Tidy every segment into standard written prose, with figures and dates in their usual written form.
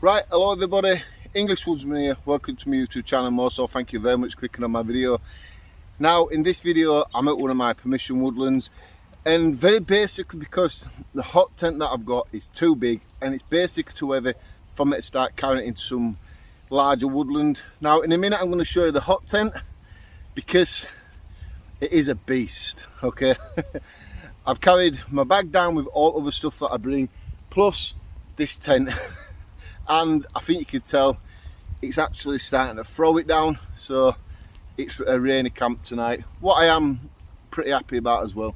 Right, hello everybody, Englishwoodsman here, welcome to my YouTube channel. Also, thank you very much for clicking on my video. Now, in this video, I'm at one of my permission woodlands, and very basically because the hot tent that I've got is too big and it's basically too heavy for me to start carrying it into some larger woodland. Now, in a minute, I'm going to show you the hot tent because it is a beast, okay? I've carried my bag down with all other stuff that I bring, plus this tent. And I think you can tell it's actually starting to throw it down, so it's a rainy camp tonight, what I am pretty happy about as well.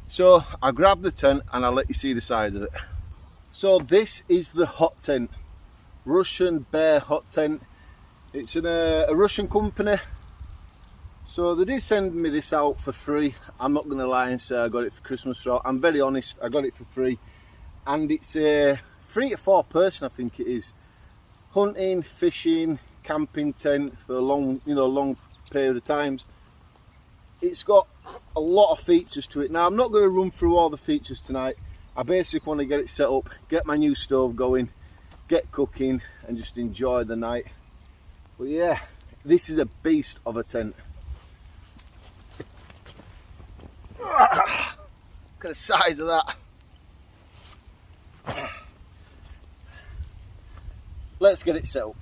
So I grabbed the tent and I'll let you see the size of it. So this is the hot tent, Russian bear hot tent. It's in a Russian company, so they did send me this out for free. I'm not going to lie and say I got it for Christmas. So I'm very honest, I got it for free, and it's a 3 to 4 person, I think it is, hunting, fishing, camping tent for a long period of times. It's got a lot of features to it. Now, I'm not going to run through all the features tonight. I basically want to get it set up, get my new stove going, get cooking, and just enjoy the night. But yeah, this is a beast of a tent. Look at the size of that. Let's get it set up.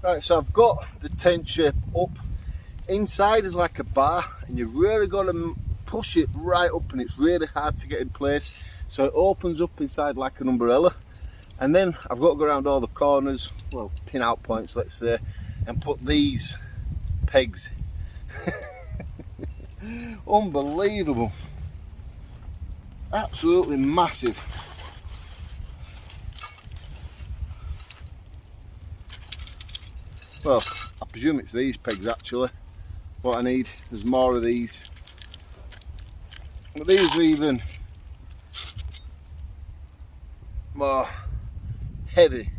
Right, so I've got the tent shape up. Inside is like a bar, and you've really got to push it right up, and it's really hard to get in place. So it opens up inside like an umbrella, and then I've got to go around all the corners, well, pin out points, let's say, and put these pegs. Unbelievable, absolutely massive. Well, I presume it's these pegs actually. What I need, there's more of these. But these are even more heavy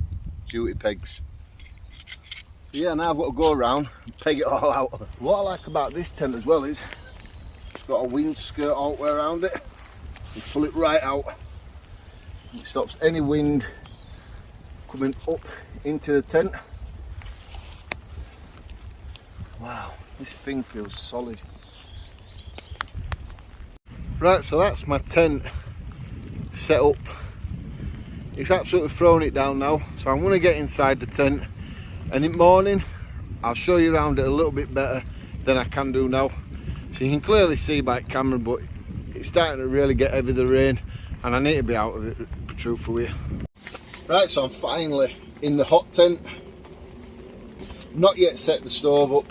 duty pegs. So yeah, now I've got to go around and peg it all out. What I like about this tent as well is it's got a wind skirt all the way around it. You pull it right out. It stops any wind coming up into the tent. Wow, this thing feels solid. Right, so that's my tent set up. It's absolutely throwing it down now, so I'm going to get inside the tent, and in the morning I'll show you around it a little bit better than I can do now. So you can clearly see by camera, but it's starting to really get heavy, the rain, and I need to be out of it, truthfully. Right, so I'm finally in the hot tent. Not yet set the stove up.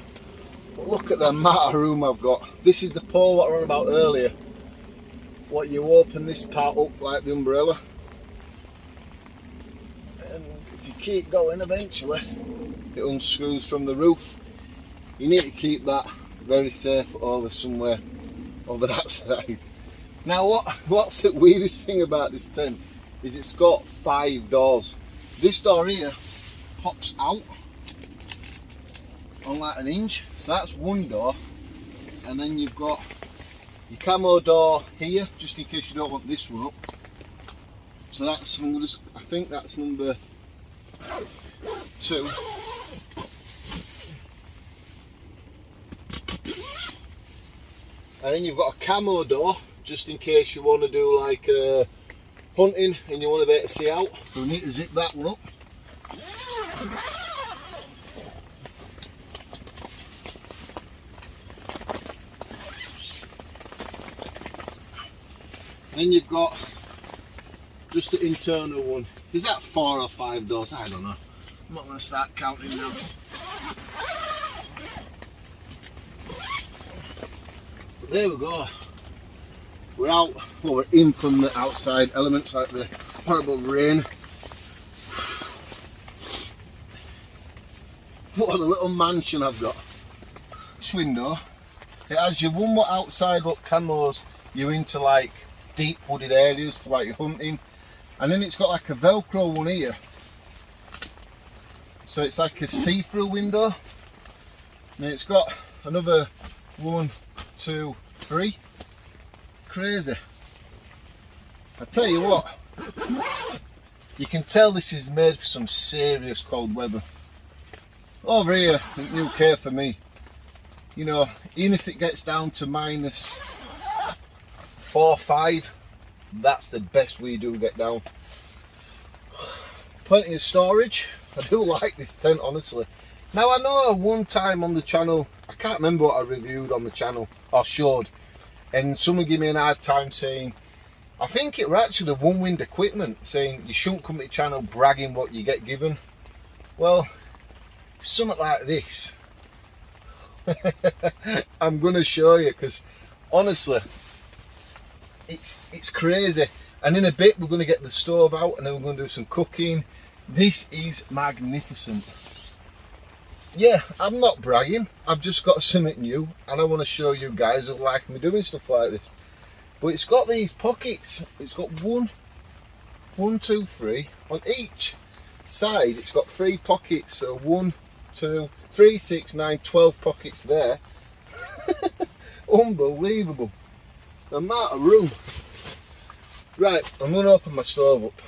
Look at the amount of room I've got. This is the pole what I was on about earlier. What, you open this part up like the umbrella, and if you keep going, eventually it unscrews from the roof. You need to keep that very safe over somewhere over that side. Now what's the weirdest thing about this tent is it's got 5 doors. This door here pops out on like an hinge, so that's one door, and then you've got your camo door here, just in case you don't want this one up. So that's, I think that's number 2. And then you've got a camo door, just in case you want to do like hunting and you want to be able to see out. So we need to zip that one up. then you've got just the internal one. Is that 4 or 5 doors? I don't know. I'm not going to start counting now. But there we go. We're out, well, we're in from the outside elements like the horrible rain. What a little mansion I've got. This window, it has your one more outside look camos, you're into like deep wooded areas for like your hunting, and then it's got like a velcro one here, so it's like a see-through window, and it's got another 1, 2, 3. Crazy. I tell you what, you can tell this is made for some serious cold weather. Over here in the UK for me, you know, even if it gets down to -4, -5, that's the best we do get down. Plenty of storage. I do like this tent, honestly. Now I know one time on the channel, I can't remember what I reviewed on the channel or showed, and someone gave me an hard time saying, I think it were actually the One Wind equipment, saying you shouldn't come to the channel bragging what you get given. Well, something like this. I'm gonna show you, because honestly it's crazy. And in a bit we're going to get the stove out and then we're going to do some cooking. This is magnificent. Yeah, I'm not bragging, I've just got something new and I want to show you guys who like me doing stuff like this. But it's got these pockets. It's got 1, 2, 3 on each side. It's got 3 pockets, so 1, 2, 3, 6, 9, 12 pockets there. Unbelievable. The amount of room. Right, I'm going to open my stove up.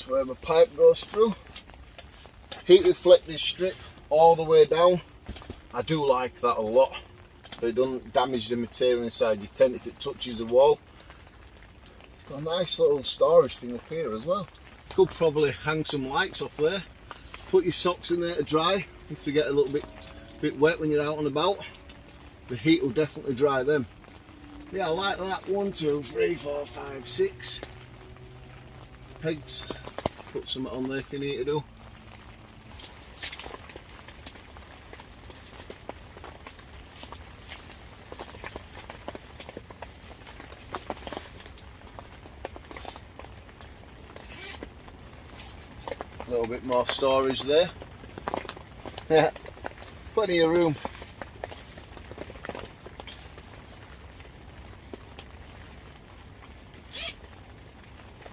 Where my pipe goes through. Heat reflective strip all the way down. I do like that a lot, so it doesn't damage the material inside your tent if it touches the wall. It's got a nice little storage thing up here as well. Could probably hang some lights off there, put your socks in there to dry if you get a little bit wet when you're out and about. The heat will definitely dry them. Yeah, I like that. 1, 2, 3, 4, 5, 6 pegs. Put something on there if you need to do. A little bit more storage there. Yeah, plenty of room.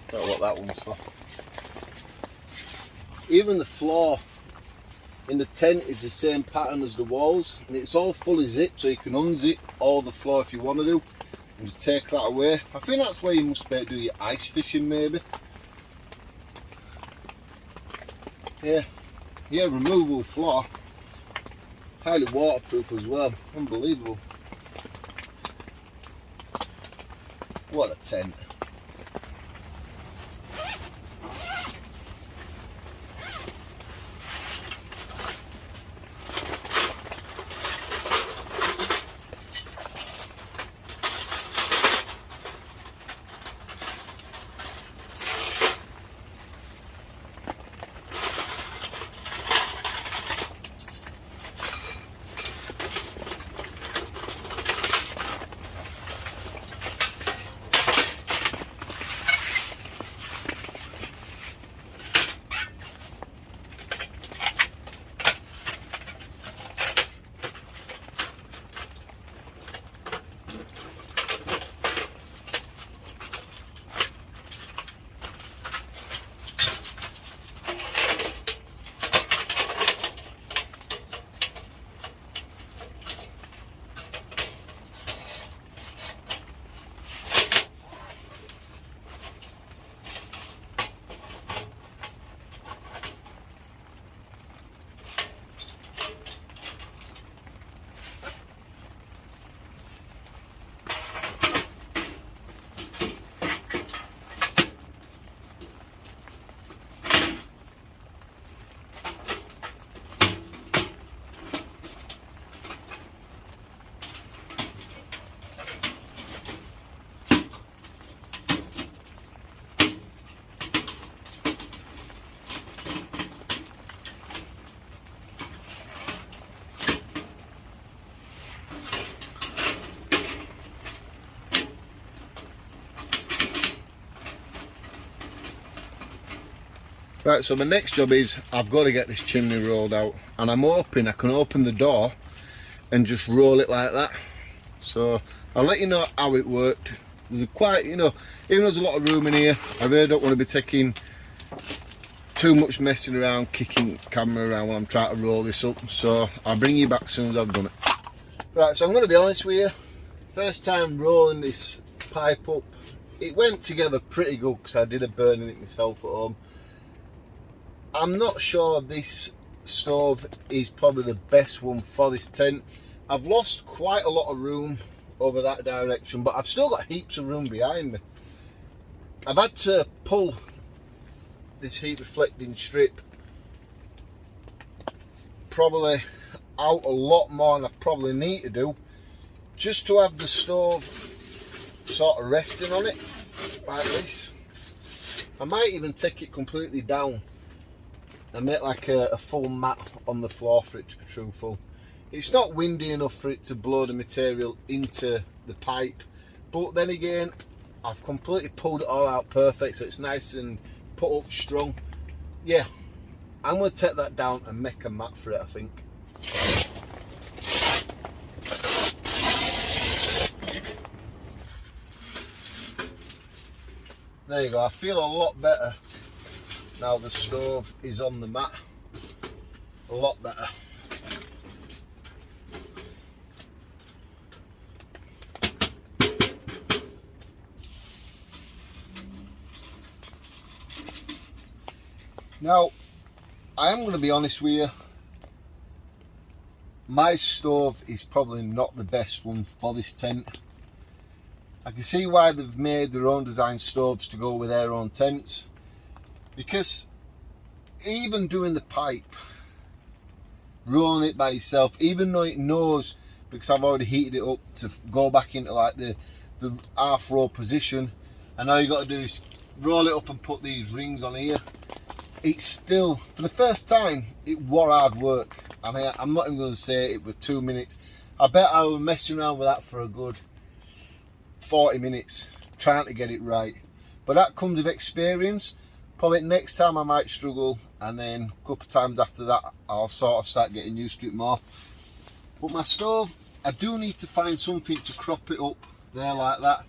Don't know what that one's for. Even the floor in the tent is the same pattern as the walls, and it's all fully zipped, so you can unzip all the floor if you want to do and just take that away. I think that's where you must be able to do your ice fishing, maybe. Yeah, removable floor, highly waterproof as well. Unbelievable. What a tent. Right, so my next job is I've got to get this chimney rolled out, and I'm hoping I can open the door and just roll it like that. So I'll let you know how it worked. There's quite, you know, even though there's a lot of room in here, I really don't want to be taking too much messing around, kicking camera around when I'm trying to roll this up. So I'll bring you back as soon as I've done it. Right, so I'm going to be honest with you. First time rolling this pipe up, it went together pretty good because I did a burning it myself at home. I'm not sure this stove is probably the best one for this tent. I've lost quite a lot of room over that direction, but I've still got heaps of room behind me. I've had to pull this heat reflecting strip probably out a lot more than I probably need to do, just to have the stove sort of resting on it like this. I might even take it completely down and make like a full mat on the floor for it, to be truthful. It's not windy enough for it to blow the material into the pipe, but then again, I've completely pulled it all out perfect, so it's nice and put up strong. Yeah, I'm going to take that down and make a mat for it, I think. There you go, I feel a lot better now the stove is on the mat. A lot better. Now, I am going to be honest with you, my stove is probably not the best one for this tent. I can see why they've made their own design stoves to go with their own tents, because even doing the pipe, rolling it by yourself, even though it knows, because I've already heated it up to go back into like the half row position, and all you got to do is roll it up and put these rings on here. It's still, for the first time, it was hard work. I mean, I'm not even going to say it was 2 minutes. I bet I was messing around with that for a good 40 minutes trying to get it right. But that comes with experience. Probably next time I might struggle, and then a couple of times after that I'll sort of start getting used to it more. But my stove, I do need to find something to crop it up there like that.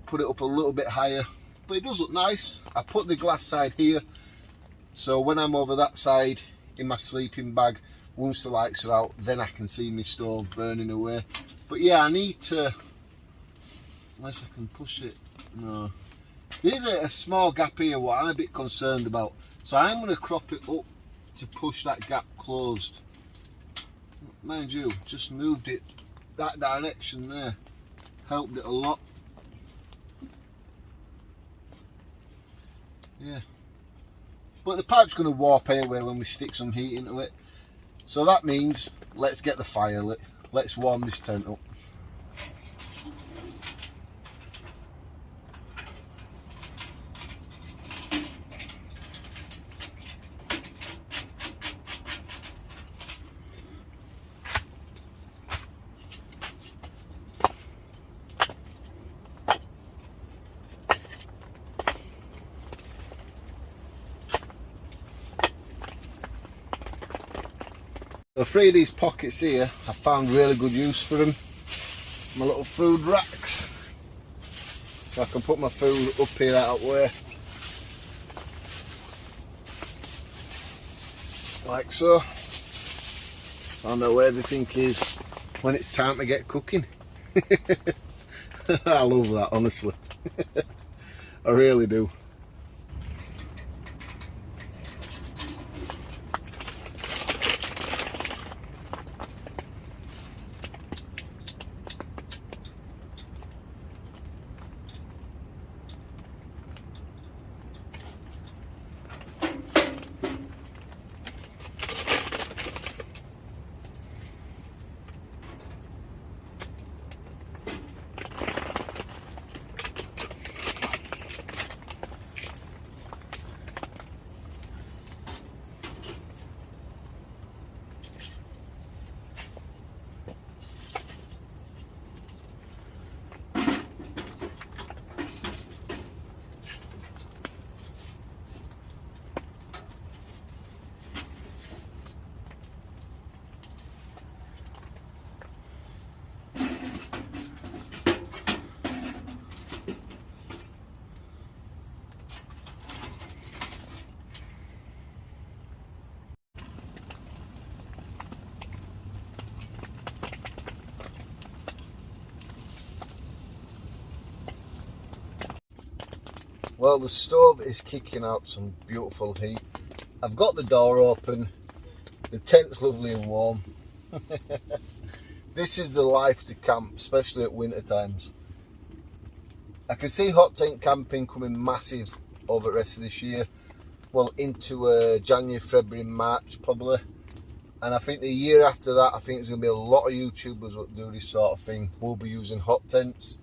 Put it up a little bit higher. But it does look nice. I put the glass side here, so when I'm over that side in my sleeping bag, once the lights are out, then I can see my stove burning away. But yeah, I need to, unless I can push it, no. There's a small gap here what I'm a bit concerned about, so I'm going to crop it up to push that gap closed. Mind you, just moved it that direction there, helped it a lot. Yeah, but the pipe's going to warp anyway when we stick some heat into it, so that means let's get the fire lit. Let's warm this tent up. So 3 of these pockets here, I found really good use for them. My little food racks. So I can put my food up here out of the way. Like so. So I know where everything is when it's time to get cooking. I love that, honestly. I really do. Well, the stove is kicking out some beautiful heat. I've got the door open. The tent's lovely and warm. This is the life to camp, especially at winter times. I can see hot tent camping coming massive over the rest of this year. Well, into January, February, March probably. And I think the year after that, I think there's going to be a lot of YouTubers that do this sort of thing. Will be using hot tents.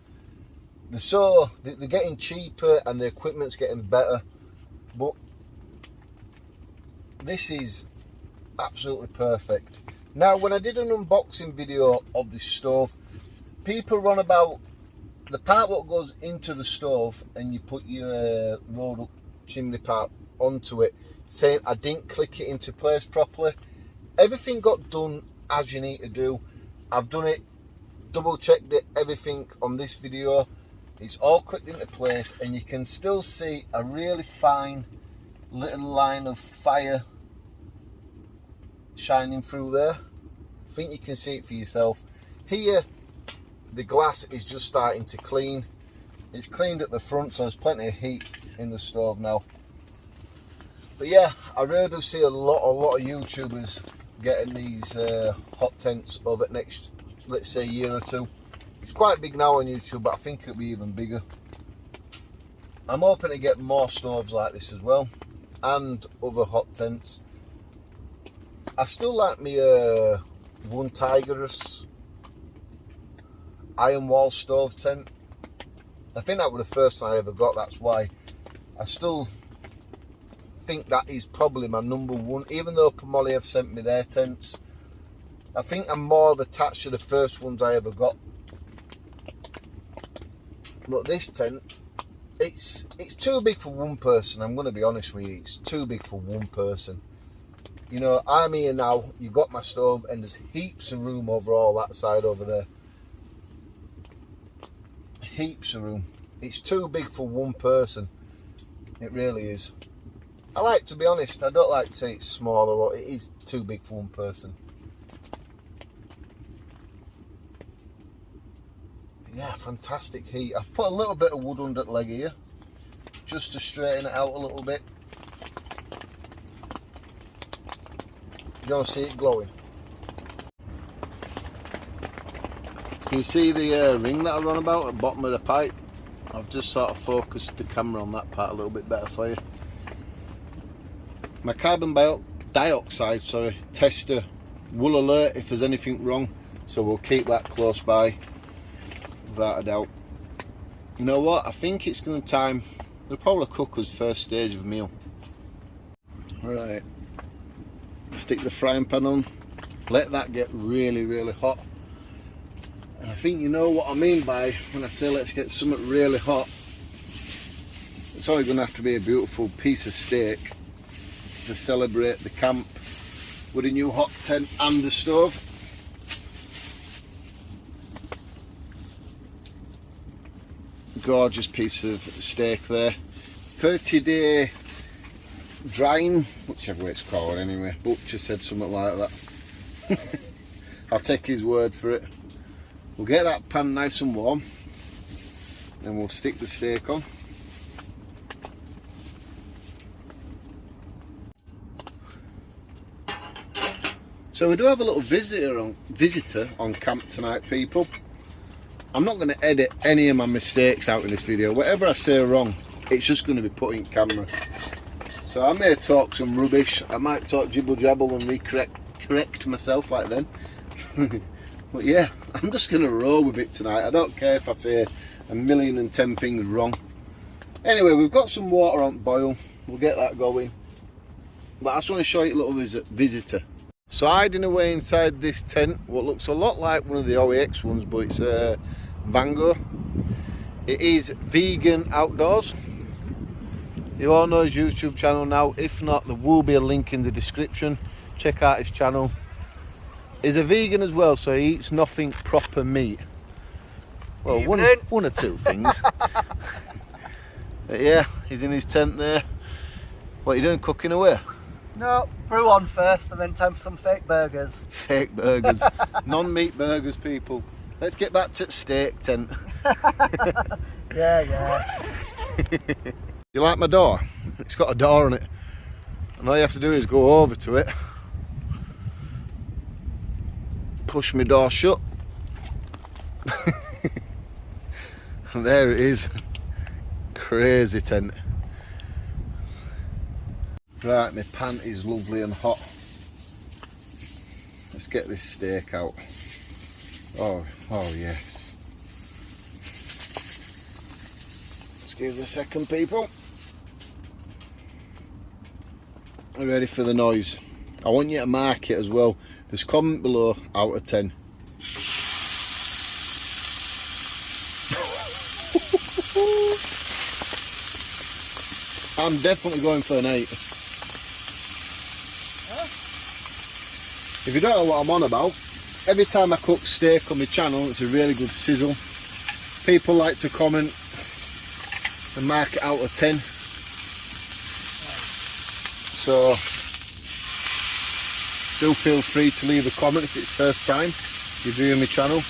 They're getting cheaper and the equipment's getting better. But this is absolutely perfect. Now, when I did an unboxing video of this stove, people run about the part what goes into the stove and you put your rolled up chimney part onto it, saying I didn't click it into place properly. Everything got done as you need to do. I've done it, double checked it, everything on this video. It's all clicked into place and you can still see a really fine little line of fire shining through there. I think you can see it for yourself. Here, the glass is just starting to clean. It's cleaned at the front, so there's plenty of heat in the stove now. But yeah, I really do see a lot of YouTubers getting these hot tents over the next, let's say, year or two. It's quite big now on YouTube, but I think it'll be even bigger. I'm hoping to get more stoves like this as well, and other hot tents. I still like me one Tigerus iron wall stove tent. I think that was the first I ever got, that's why. I still think that is probably my number one, even though Pomoli have sent me their tents. I think I'm more of attached to the first ones I ever got. But this tent, it's too big for one person. I'm going to be honest with you, it's too big for one person. You know, I'm here now, you've got my stove, and there's heaps of room over all that side over there. Heaps of room. It's too big for one person. It really is. I like to be honest, I don't like to say it's small or what, it is too big for one person. Yeah, fantastic heat. I've put a little bit of wood under the leg here, just to straighten it out a little bit. You're going to see it glowing. Can you see the ring that I run about at the bottom of the pipe? I've just sort of focused the camera on that part a little bit better for you. My carbon dioxide tester will alert if there's anything wrong, so we'll keep that close by without a doubt. You know what, I think it's going to time, they'll probably cook us first stage of meal. Right, stick the frying pan on, let that get really hot. And I think you know what I mean by when I say let's get something really hot. It's only going to have to be a beautiful piece of steak to celebrate the camp with a new hot tent and the stove. Gorgeous piece of steak there. 30-day drying, whichever way it's called anyway. Butcher said something like that. I'll take his word for it. We'll get that pan nice and warm, then we'll stick the steak on. So we do have a little visitor on camp tonight, people. I'm not going to edit any of my mistakes out in this video. Whatever I say wrong, it's just going to be put in camera. So I may talk some rubbish, I might talk jibble jabble and correct myself like then. But yeah, I'm just going to roll with it tonight. I don't care if I say 1,010 things wrong. Anyway, we've got some water on boil. We'll get that going. But I just want to show you a little visitor. So hiding away inside this tent, what looks a lot like one of the OEX ones, but it's Fanwer. It is vegan outdoors. You all know his YouTube channel now. If not, there will be a link in the description. Check out his channel. He's a vegan as well, so he eats nothing proper meat. Well, one or two things. But yeah, he's in his tent there. What are you doing, cooking away? No, brew on first and then time for some fake burgers. Fake burgers. Non-meat burgers, people. Let's get back to the steak tent. Yeah. You like my door? It's got a door on it. And all you have to do is go over to it, push my door shut, and there it is. Crazy tent. Right, my pan is lovely and hot. Let's get this steak out. Oh yes. Excuse a second, people. Are you ready for the noise? I want you to mark it as well. Just comment below out of 10. I'm definitely going for an 8. If you don't know what I'm on about, every time I cook steak on my channel, it's a really good sizzle. People like to comment and mark it out of 10. So do feel free to leave a comment if it's first time you're viewing my channel.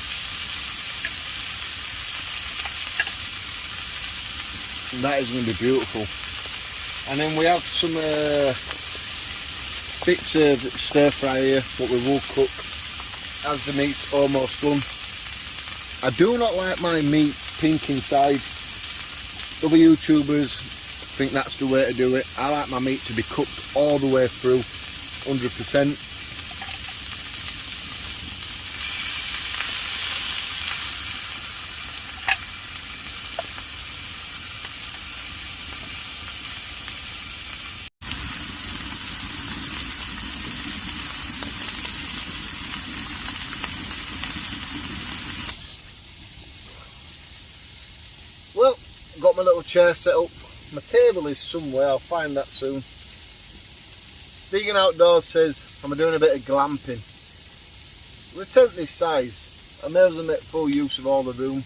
And that is going to be beautiful. And then we have some bits of stir fry here, but we will cook as the meat's almost done. I do not like my meat pink inside. Other YouTubers think that's the way to do it. I like my meat to be cooked all the way through, 100%. Well, got my little chair set up. My table is somewhere, I'll find that soon. Vegan Outdoors says I'm doing a bit of glamping. With a tent this size, I may as well make full use of all the room.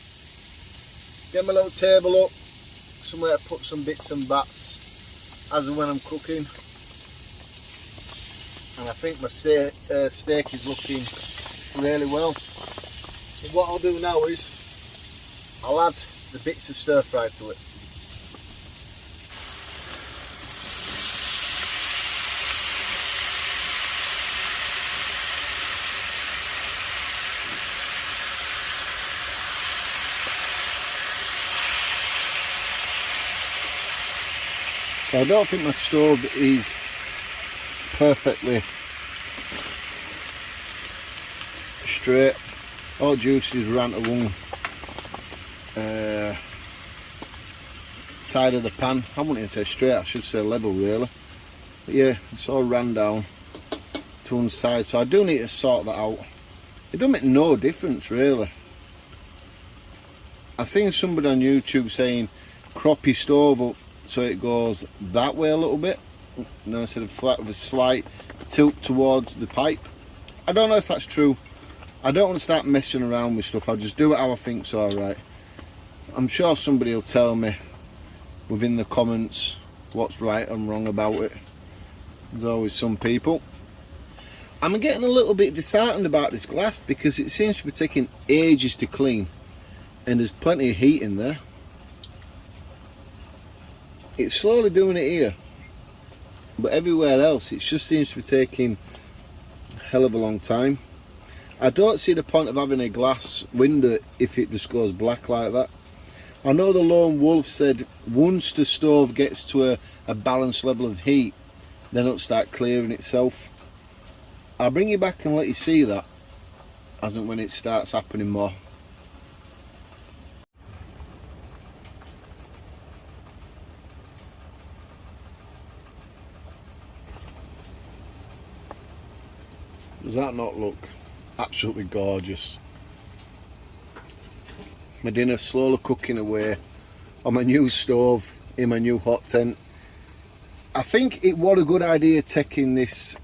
Get my little table up, somewhere to put some bits and bats as and when I'm cooking. And I think my steak is looking really well. But what I'll do now is I'll add the bits of stir fry to it. So I don't think my stove is perfectly straight. All juices ran along side of the pan. I wouldn't even say straight, I should say level really. But yeah, it's all ran down to one side, so I do need to sort that out. It don't make no difference really. I've seen somebody on YouTube saying crop your stove up so it goes that way a little bit, you know, instead of flat with a slight tilt towards the pipe. I don't know if that's true. I don't want to start messing around with stuff. I'll just do it how I think's alright. I'm sure somebody will tell me within the comments what's right and wrong about it. There's always some people. I'm getting a little bit disheartened about this glass because it seems to be taking ages to clean, and there's plenty of heat in there. It's slowly doing it here, but everywhere else it just seems to be taking a hell of a long time. I don't see the point of having a glass window if it just goes black like that. I know the Lone Wolf said once the stove gets to a balanced level of heat, then it'll start clearing itself. I'll bring you back and let you see that as and when it starts happening more. Does that not look absolutely gorgeous? My dinner slowly cooking away on my new stove in my new hot tent. I think it was a good idea taking this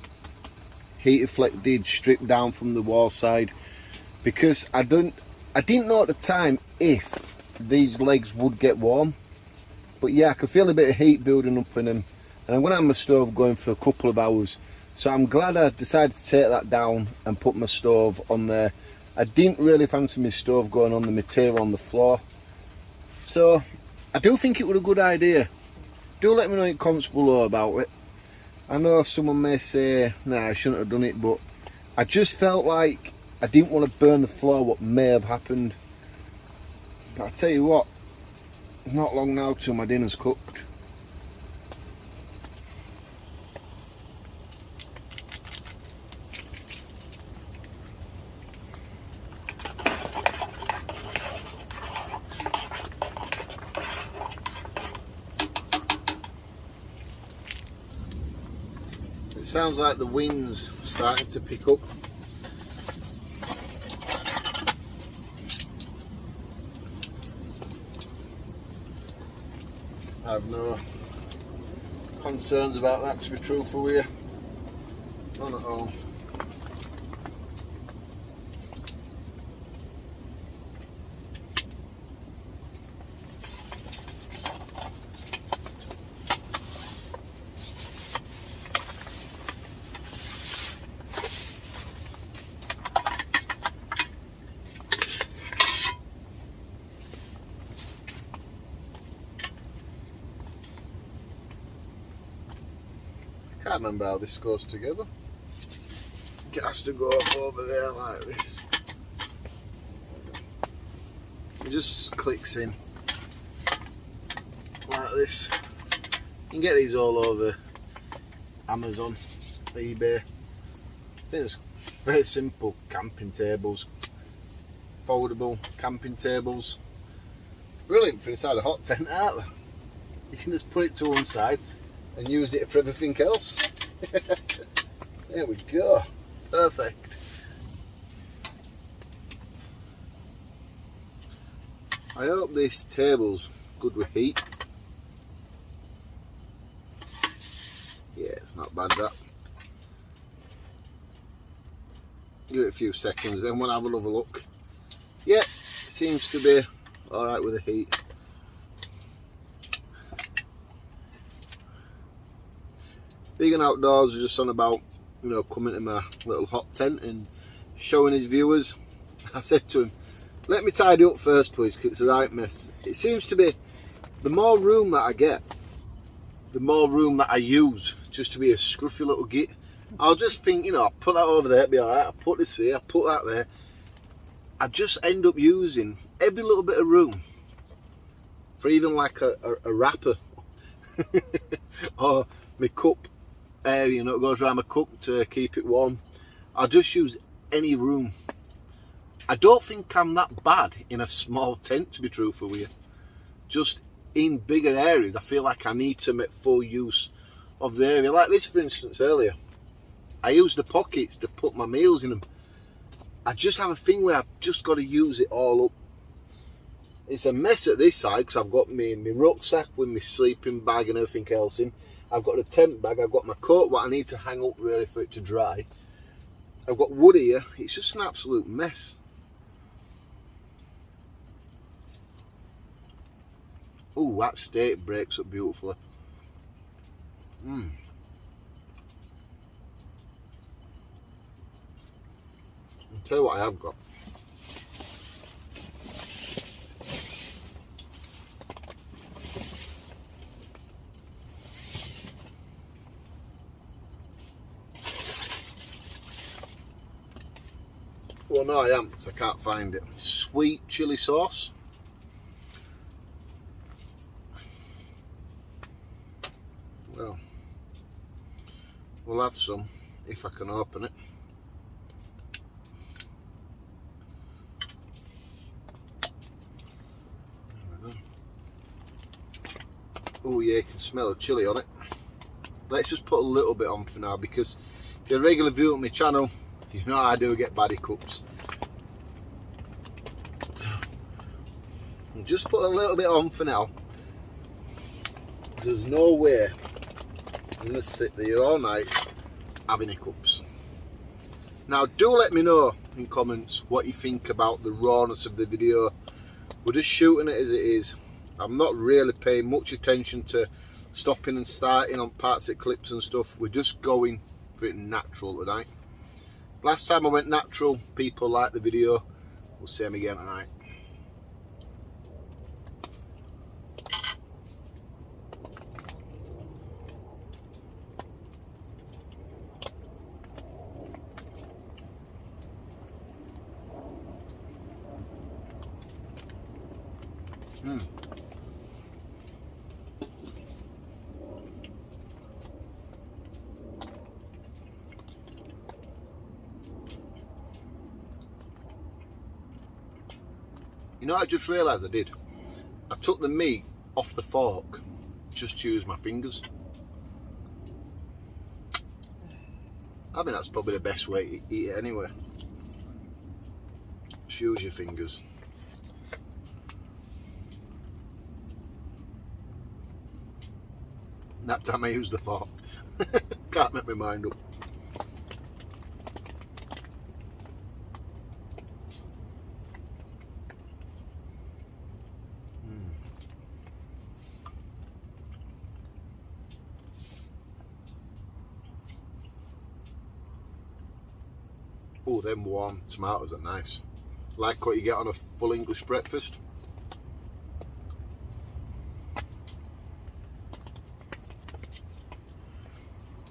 heat deflected strip down from the wall side, because I didn't know at the time if these legs would get warm, but yeah, I could feel a bit of heat building up in them, and I'm going to have my stove going for a couple of hours. So I'm glad I decided to take that down and put my stove on there. I didn't really fancy my stove going on the material on the floor. So I do think it was a good idea. Do let me know in the comments below about it. I know someone may say, nah, I shouldn't have done it, but I just felt like I didn't want to burn the floor, what may have happened. But I tell you what, not long now till my dinner's cooked. It sounds like the wind's starting to pick up. I have no concerns about that, to be truthful with you. None at all. I can't remember how this goes together. It has to go up over there like this. It just clicks in like this. You can get these all over Amazon, eBay. I think it's very simple camping tables, foldable camping tables. Brilliant for inside a hot tent, aren't they? You can just put it to one side and use it for everything else. There we go, perfect. I hope this table's good with heat. Yeah, it's not bad that. Give it a few seconds, then we'll have another look. Yeah, it seems to be alright with the heat. Vegan Outdoors was just on about, you know, coming to my little hot tent and showing his viewers. I said to him, let me tidy up first please, because it's a right mess. It seems to be, the more room that I get, the more room that I use just to be a scruffy little git. I'll just think, you know, I'll put that over there, it'll be alright, I'll put this here, I'll put that there. I just end up using every little bit of room for even like a wrapper or my cup area, you know, it goes around my cup to keep it warm. I'll just use any room. I don't think I'm that bad in a small tent, to be truthful with you. Just in bigger areas, I feel like I need to make full use of the area. Like this, for instance, earlier, I used the pockets to put my meals in them. I just have a thing where I've just got to use it all up. It's a mess at this side because I've got my rucksack with my sleeping bag and everything else in. I've got the tent bag, I've got my coat, what I need to hang up really for it to dry. I've got wood here, it's just an absolute mess. Oh, that steak breaks up beautifully. I'll tell you what I have got. Well, no, I am, because I can't find it. Sweet chili sauce. Well, we'll have some if I can open it. There we go. Oh yeah, you can smell the chili on it. Let's just put a little bit on for now, because if you're a regular viewer on my channel, you know I do get baddie cups. So, I'll just put a little bit on for now. There's no way I'm going to sit there all night having hiccups. Now do let me know in comments what you think about the rawness of the video. We're just shooting it as it is. I'm not really paying much attention to stopping and starting on parts of clips and stuff. We're just going for it natural tonight. Last time I went natural, people liked the video. We'll see them again tonight. You know, I just realised I did. I took the meat off the fork, just to use my fingers. I think that's probably the best way to eat it anyway. Just use your fingers. That time I used the fork. Can't make my mind up. Oh, them warm tomatoes are nice. Like what you get on a full English breakfast.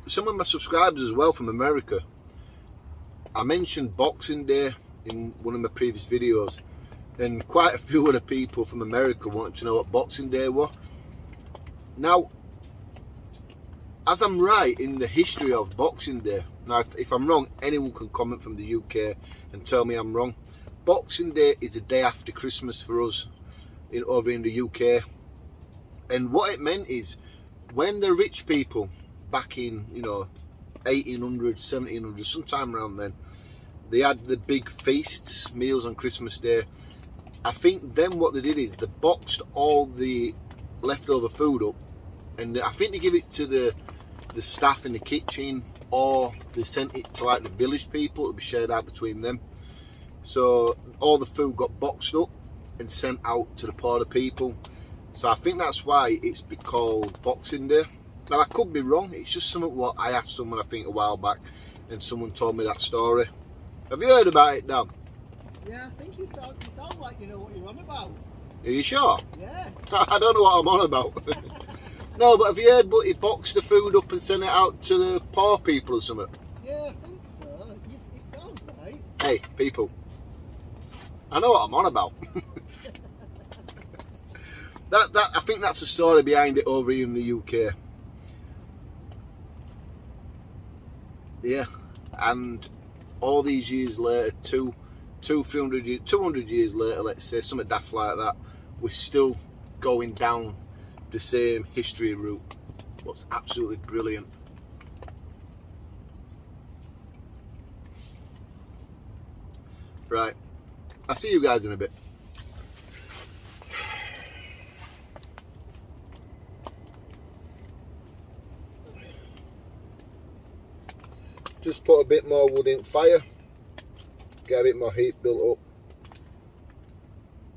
Some of my subscribers as well from America, I mentioned Boxing Day in one of my previous videos, and quite a few of the people from America wanted to know what Boxing Day was. Now, as I'm right in the history of Boxing Day, now if I'm wrong, anyone can comment from the UK and tell me I'm wrong. Boxing Day is a day after Christmas for us over in the UK, and what it meant is when the rich people back in 1800s, 1700s, sometime around then, they had the big feasts, meals on Christmas Day. I think then what they did is they boxed all the leftover food up, and I think they give it to the staff in the kitchen, or they sent it to like the village people to be shared out between them. So all the food got boxed up and sent out to the poorer people. So I think that's why it's been called Boxing Day. Now I could be wrong, it's just something what I asked someone I think a while back, and someone told me that story. Have you heard about it, Dan? Yeah, I think you sound like you know what you're on about. Are you sure? Yeah. I don't know what I'm on about. No, but have you heard but he boxed the food up and sent it out to the poor people or something? Yeah, I think so. It sounds right. Hey, people. I know what I'm on about. I think that's the story behind it over here in the UK. Yeah, and all these years later, 200 years later, let's say, something daft like that, we're still going down the same history route. What's absolutely brilliant. Right, I'll see you guys in a bit. Just put a bit more wood in fire, get a bit more heat built up.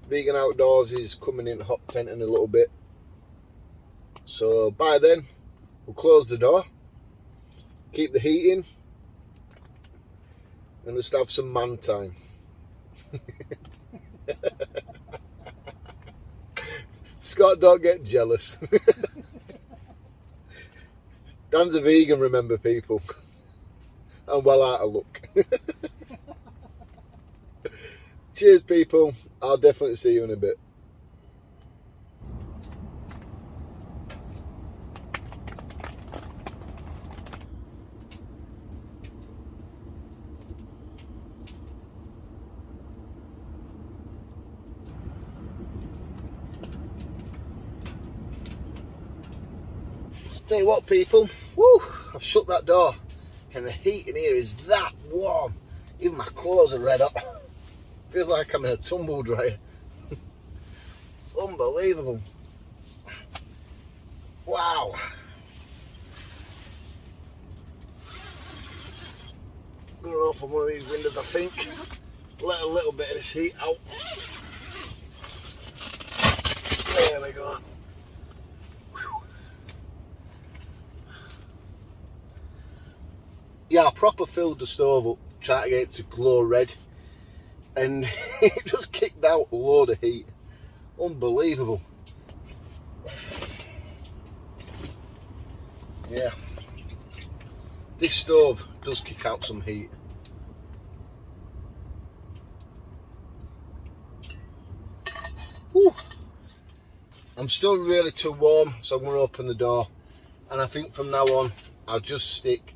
Vegan Outdoors is coming in hot tent in a little bit, so by then we'll close the door, keep the heat in, and just have some man time. Scott, don't get jealous. Dan's a vegan, remember, people. I'm well out of luck. Cheers, people. I'll definitely see you in a bit. Tell you what, people, woo, I've shut that door and the heat in here is that warm. Even my clothes are red hot. Feels like I'm in a tumble dryer. Unbelievable. Wow. I'm gonna open one of these windows, I think. Let a little bit of this heat out. There we go. Yeah, I proper filled the stove up, trying to get it to glow red, and it just kicked out a load of heat. Unbelievable. Yeah, this stove does kick out some heat. Whew. I'm still really too warm, so I'm going to open the door. And I think from now on, I'll just stick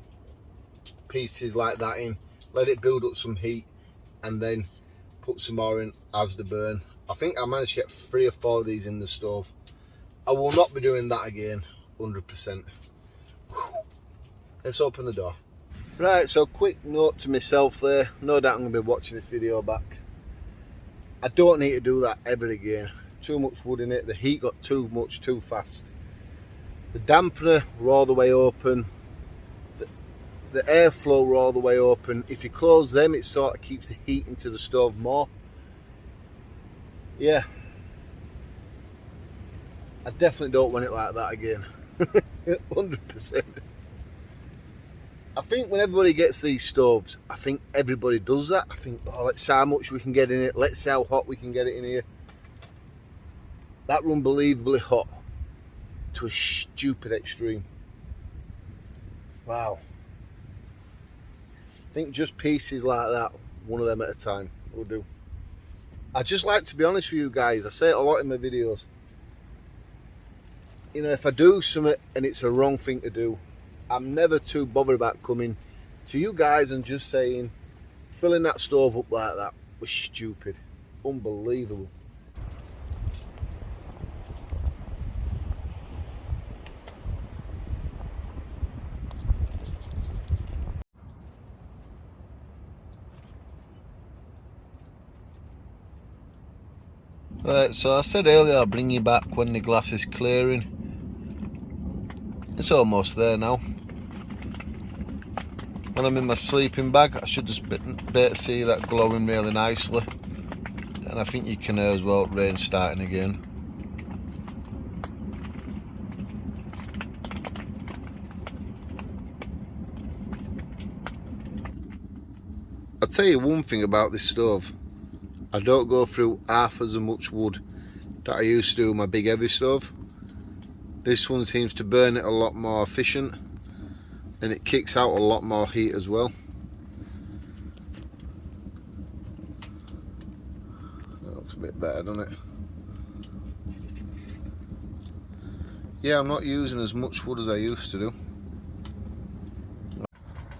pieces like that in, let it build up some heat, and then put some more in as the burn. I think I managed to get 3 or 4 of these in the stove. I will not be doing that again, 100%. Let's open the door. Right, so quick note to myself there. No doubt I'm going to be watching this video back. I don't need to do that ever again. Too much wood in it, the heat got too much too fast. The dampener were all the way open. The airflow were all the way open. If you close them, it sort of keeps the heat into the stove more. Yeah. I definitely don't want it like that again. 100%. I think when everybody gets these stoves, I think everybody does that. I think, oh, let's see how much we can get in it. Let's see how hot we can get it in here. That were unbelievably hot to a stupid extreme. Wow. I think just pieces like that, one of them at a time, will do. I just like to be honest with you guys. I say it a lot in my videos. You know, if I do something and it's a wrong thing to do, I'm never too bothered about coming to you guys and just saying, filling that stove up like that was stupid. Unbelievable. Right, so I said earlier I'll bring you back when the glass is clearing. It's almost there now. When I'm in my sleeping bag, I should just be able to see that glowing really nicely. And I think you can hear as well, rain starting again. I'll tell you one thing about this stove. I don't go through half as much wood that I used to with my big heavy stove. This one seems to burn it a lot more efficient, and it kicks out a lot more heat as well. That looks a bit better, doesn't it? Yeah, I'm not using as much wood as I used to do.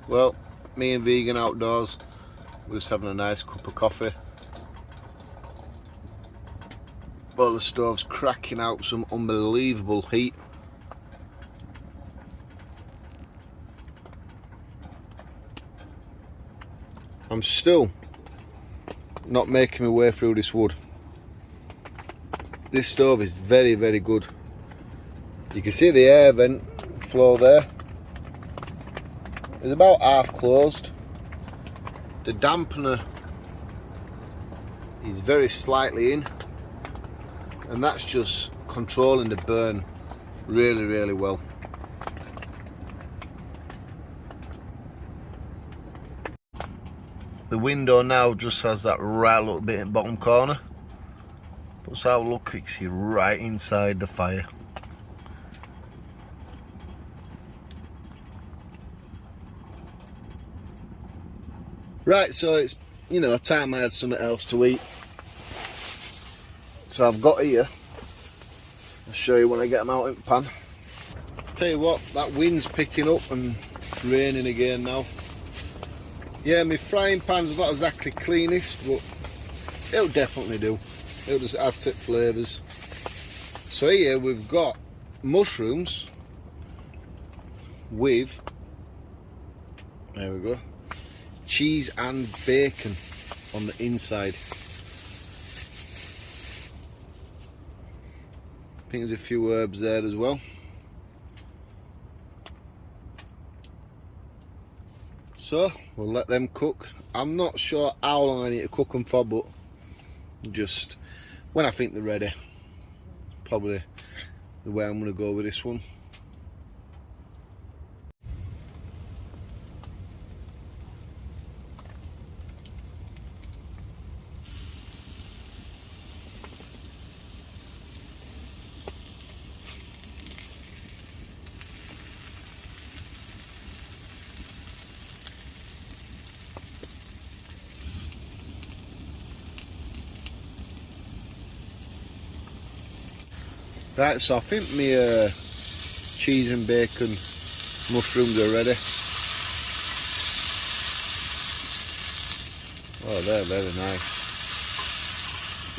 Well, me and Vegan Outdoors, we're just having a nice cup of coffee. Well, the stove's cracking out some unbelievable heat. I'm still not making my way through this wood. This stove is very, very good. You can see the air vent flow there. It's about half closed. The dampener is very slightly in, and that's just controlling the burn really, really well. The window now just has that right little bit in the bottom corner, but so look, you can see right inside the fire. Right, so it's, you know, time I had something else to eat. So I've got here, I'll show you when I get them out in the pan. Tell you what, that wind's picking up and raining again now. Yeah, my frying pan's not exactly cleanest, but it'll definitely do. It'll just add to flavours. So here we've got mushrooms with, there we go, cheese and bacon on the inside. I think there's a few herbs there as well. So we'll let them cook. I'm not sure how long I need to cook them for, but just when I think they're ready, probably the way I'm going to go with this one. Right, so I think my cheese and bacon mushrooms are ready. Oh, they're very nice.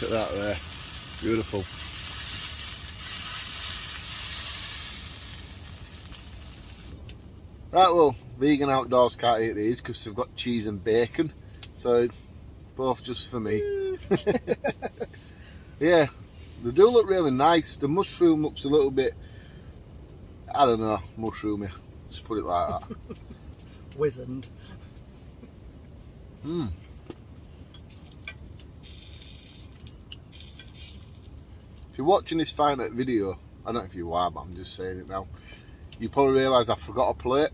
Look at that there. Beautiful. Right, well, vegan outdoors can't eat these because they've got cheese and bacon. So, both just for me. Yeah, they do look really nice. The mushroom looks a little bit, I don't know, mushroomy. Just put it like that. Wizened. Mmm. If you're watching this Fanwer video, I don't know if you are, but I'm just saying it now, you probably realise I forgot a plate.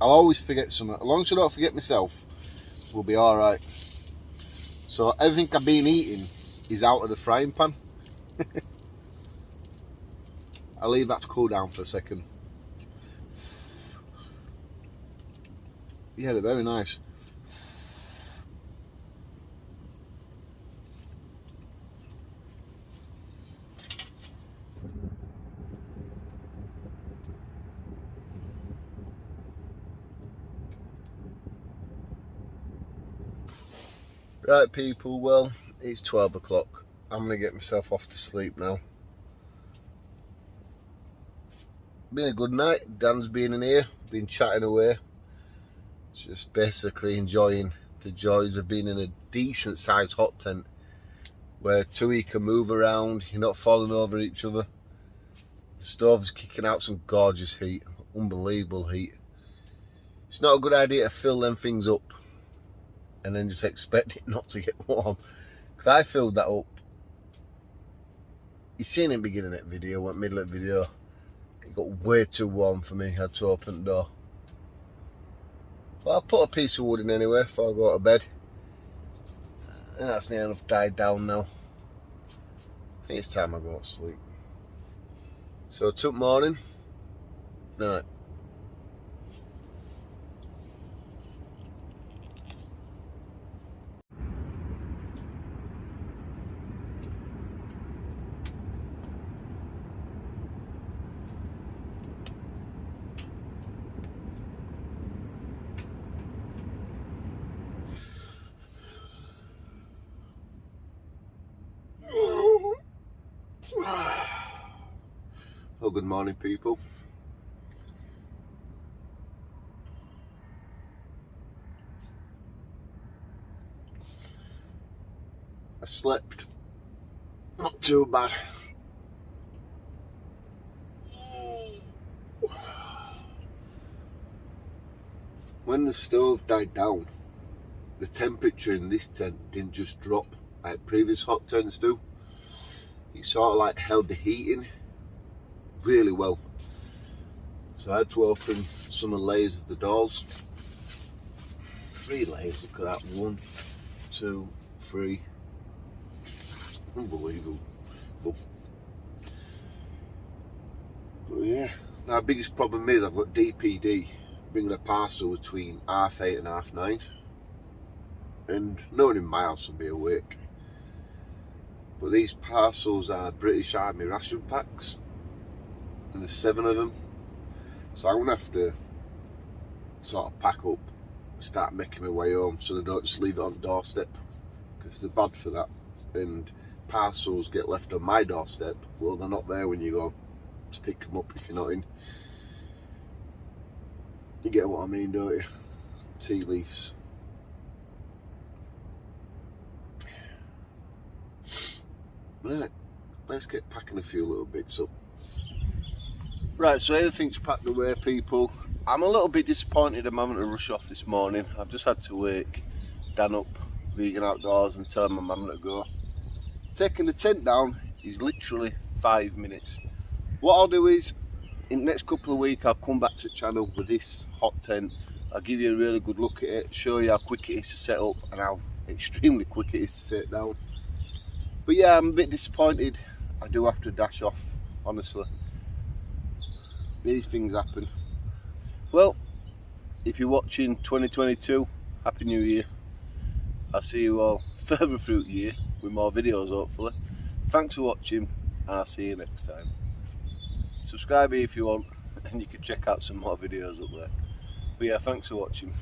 I'll always forget something. As long as I don't forget myself, we'll be alright. So everything I've been eating is out of the frying pan. I'll leave that to cool down for a second. Yeah, they're very nice. Right people, well, it's 12 o'clock. I'm going to get myself off to sleep now. Been a good night. Dan's been in here, been chatting away. Just basically enjoying the joys of being in a decent sized hot tent where two of you can move around, you're not falling over each other. The stove's kicking out some gorgeous heat, unbelievable heat. It's not a good idea to fill them things up and then just expect it not to get warm. Because I filled that up. You've seen it beginning of the video, went middle of the video. It got way too warm for me, I had to open the door. But I'll put a piece of wood in anyway before I go to bed. And that's near enough died down now. I think it's time I go to sleep. So till morning. Night. Oh, good morning people. I slept not too bad. When the stove died down, the temperature in this tent didn't just drop like previous hot tents do. It sort of like held the heat in really well. So I had to open some of the layers of the doors. 3 layers, look at that. 1, 2, 3. Unbelievable. But yeah, now the biggest problem is I've got DPD bringing a parcel between 8:30 and 9:30, and no one in my house will be awake. But these parcels are British Army ration packs, and there's 7 of them. So I'm gonna have to sort of pack up, start making my way home, so they don't just leave it on the doorstep, because they're bad for that. And parcels get left on my doorstep, well, they're not there when you go to pick them up if you're not in. You get what I mean, don't you? Tea leaves. Right, let's get packing a few little bits up. Right, so everything's packed away people. I'm a little bit disappointed I'm having to rush off this morning. I've just had to wake Dan up, vegan outdoors, and tell him I'm having to go. Taking the tent down is literally 5 minutes. What I'll do is, in the next couple of weeks, I'll come back to the channel with this hot tent. I'll give you a really good look at it, show you how quick it is to set up and how extremely quick it is to take down. But yeah, I'm a bit disappointed. I do have to dash off, honestly. These things happen. Well, if you're watching 2022, Happy New Year. I'll see you all further through the year with more videos hopefully. Thanks for watching. and I'll see you next time. Subscribe here if you want, and you can check out some more videos up there. But yeah, thanks for watching.